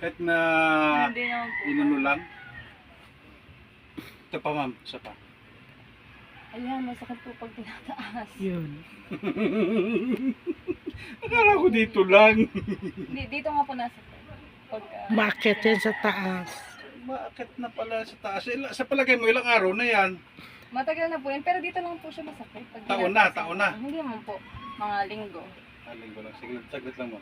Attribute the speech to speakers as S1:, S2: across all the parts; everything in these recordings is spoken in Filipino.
S1: Kahit na
S2: Hindi naman po.
S1: inano lang. Ito pa ma'am, isa pa.
S2: Ayan, masakit po pag tinataas.
S3: Yun.
S1: Akala ko dito lang.
S2: Dito nga po nasakit. Pagka...
S3: Bakit yan sa taas?
S1: Bakit na pala sa taas? Sa palagay mo, ilang araw na yan?
S2: Matagal na po yan, pero dito lang po siya masakit. Pag
S1: Taon na,
S2: tinataas
S1: taon
S2: yun.
S1: na.
S2: Hindi naman po, mga linggo.
S1: Aling ko lang. Sige, saglit lang mo.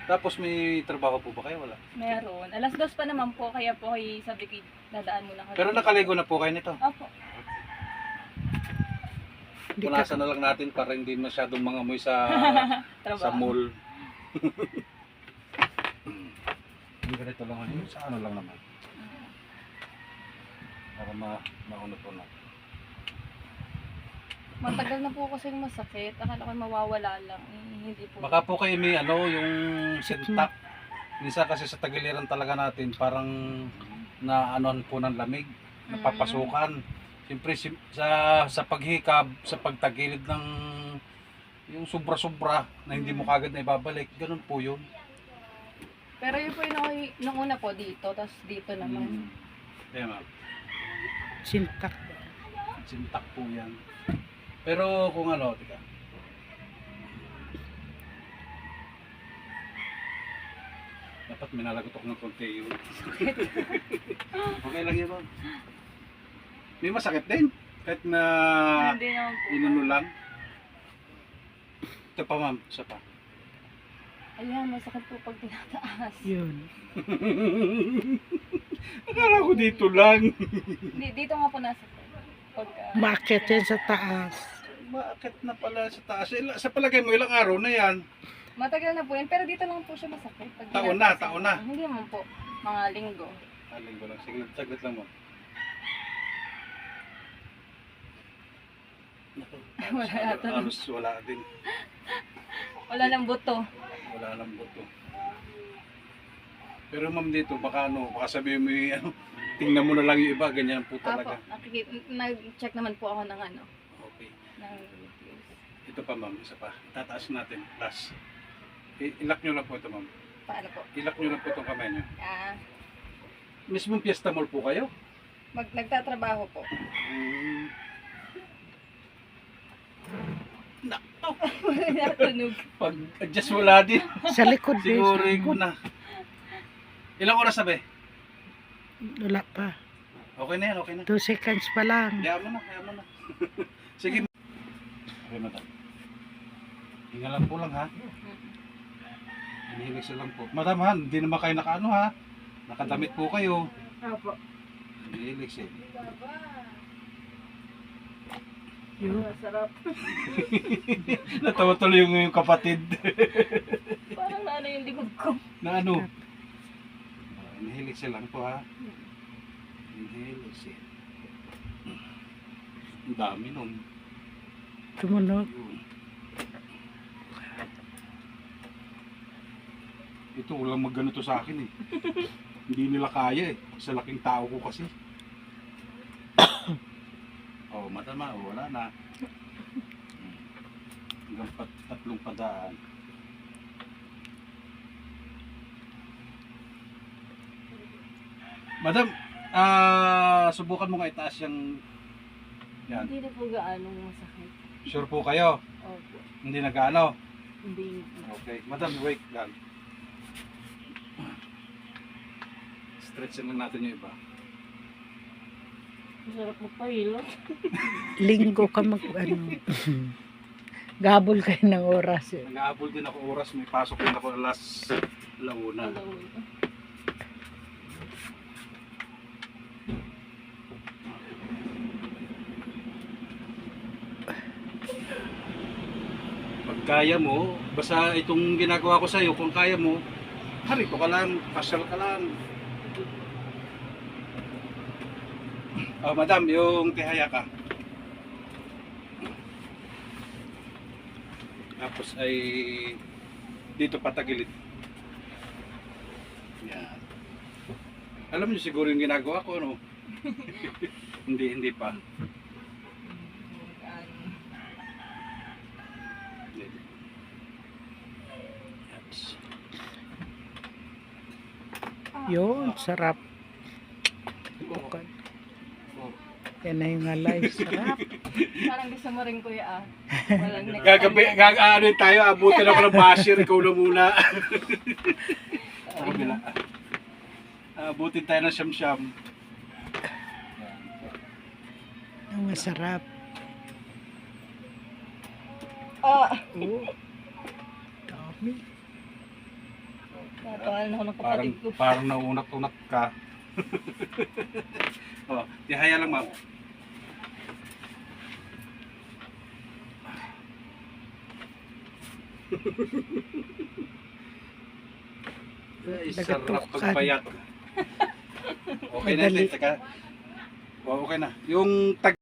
S1: Tapos may trabaho po ba kayo? Wala.
S2: Meron. Alas 2 pa naman po, kaya po ay sabi ko, dadaan muna kami.
S1: Pero nakaligo na po kayo nito.
S2: Opo.
S3: Hindi ka,
S1: Punasan na lang natin para hindi masyadong mangamoy sa
S2: Trabaho.
S1: sa mall. Hindi ganito lang yun. Sa ano lang naman. Para maunot-unot.
S2: Matagal na po kasi masakit. Akala ko mawawala lang. Hindi po.
S1: Baka po kayo may ano, yung sintak. Minsan kasi sa tagiliran talaga natin, parang naanoan po ng lamig, napapasukan. Siyempre sa paghikab, sa pagtagilid ng yung sobra-sobra na hindi mo kagad na ibabalik, ganun po yun.
S2: Pero yun po yung nung una po dito, tapos dito naman.
S1: Kaya ma'am,
S3: sintak.
S1: sintak po yan. Pero kung ano, tika. Dapat minalagotok ng konti yun. Okay lang yun, ma'am. May masakit din. Kahit na
S2: Hindi naman po.
S1: inano lang. Ito pa ma'am, isa pa.
S2: Ayan, masakit po pag tinataas.
S3: Yun.
S1: Akala ko dito lang.
S2: Dito nga po nasakit. Pagka...
S3: Bakit yan sa taas?
S1: Bakit na pala sa taas? Sa palagay mo, ilang araw na yan?
S2: Matagal na po yan, pero dito lang po siya masakit. Pag
S1: Taon na,
S2: tinataas
S1: taon
S2: yun.
S1: na.
S2: Hindi naman po, mga linggo.
S1: Aling ko lang. Sige, saglit lang mo.
S2: Wala yata.
S1: Halos wala din.
S2: Wala nang buto.
S1: Wala lang buto. Pero ma'am dito, baka ano, baka sabihin mo yung ano, tingnan mo na lang yung iba, ganyan po
S2: Apo,
S1: talaga.
S2: nag-check naman po ako ng ano.
S1: Okay.
S2: Ng...
S1: Ito pa ma'am, isa pa. Tataas natin. Taas. Ilak nyo lang po ito ma'am.
S2: Paano po?
S1: Ilak nyo lang po itong kamay nyo.
S2: Ah,
S1: Mismong Fiesta Mall po kayo?
S2: nagtatrabaho po.
S1: Nakto.
S2: Natunog.
S1: Pag-adjust wala din.
S3: Sa likod din.
S1: Siguro ko na. Ilang oras na ba?
S3: Wala pa.
S1: Okay na yan, okay na.
S3: 2 seconds pa lang.
S1: Kaya mo na, kaya mo na. Sige. Okay, madam. Hinga lang po lang ha. Hinihilig lang po. Madam ha, hindi naman kayo nakaano ha. Nakadamit po kayo.
S2: Opo.
S1: Hinihilig siya.
S3: Yun.
S2: Masarap.
S1: Natawa tuloy yung kapatid.
S2: Parang ano yung likod ko.
S1: Na ano? Hinihilig siya lang po ha. Hinihilig siya. Ang dami nun.
S3: Tumunog.
S1: Yun. Ito, walang magganito sa akin eh. Hindi nila kaya eh. Sa laking tao ko kasi. Oh, matama, wala na. Hanggang tatlong padaan. Madam, subukan mo nga itaas yung yan.
S2: Hindi na po gaano masakit.
S1: Sure po kayo?
S2: Opo.
S1: Hindi nag-ano?
S2: Hindi.
S1: Okay. Madam, wait lang. Stretch lang natin yung iba.
S2: Masarap magpahilot.
S3: Linggo ka mag ano. Gabol kayo ng oras. Eh.
S1: Nag-aabol din ako oras. May pasok din ako alas launa. Pag kaya mo, basta itong ginagawa ko sa'yo, kung kaya mo, harito ka lang, pasyal ka lang. Oh, madam, yung tihaya ka. Tapos ay dito patagilid. Yan. Alam niyo siguro yung ginagawa ko, no? Hindi pa. Yes.
S3: Yun, sarap. Tukan. Yan na yung alay. Sarap.
S2: Parang gusto mo rin kuya ah. Walang next
S1: Gagabi,
S2: time.
S1: ano tayo, abutin ako ng basher, ikaw na muna. Sa kabila. Abutin tayo ng siyam-siyam.
S3: Ang masarap.
S2: Ah,
S3: Oo. Dami.
S2: natawalan ako ng
S1: Parang,
S2: kapatid ko.
S1: parang naunat-unat ka. Oh, tihaya lang ma'am. Ay, sarap
S3: Nagatukan.
S1: pagpayat. Okay na,
S3: Madali.
S1: teka. Oh, okay na. Yung tag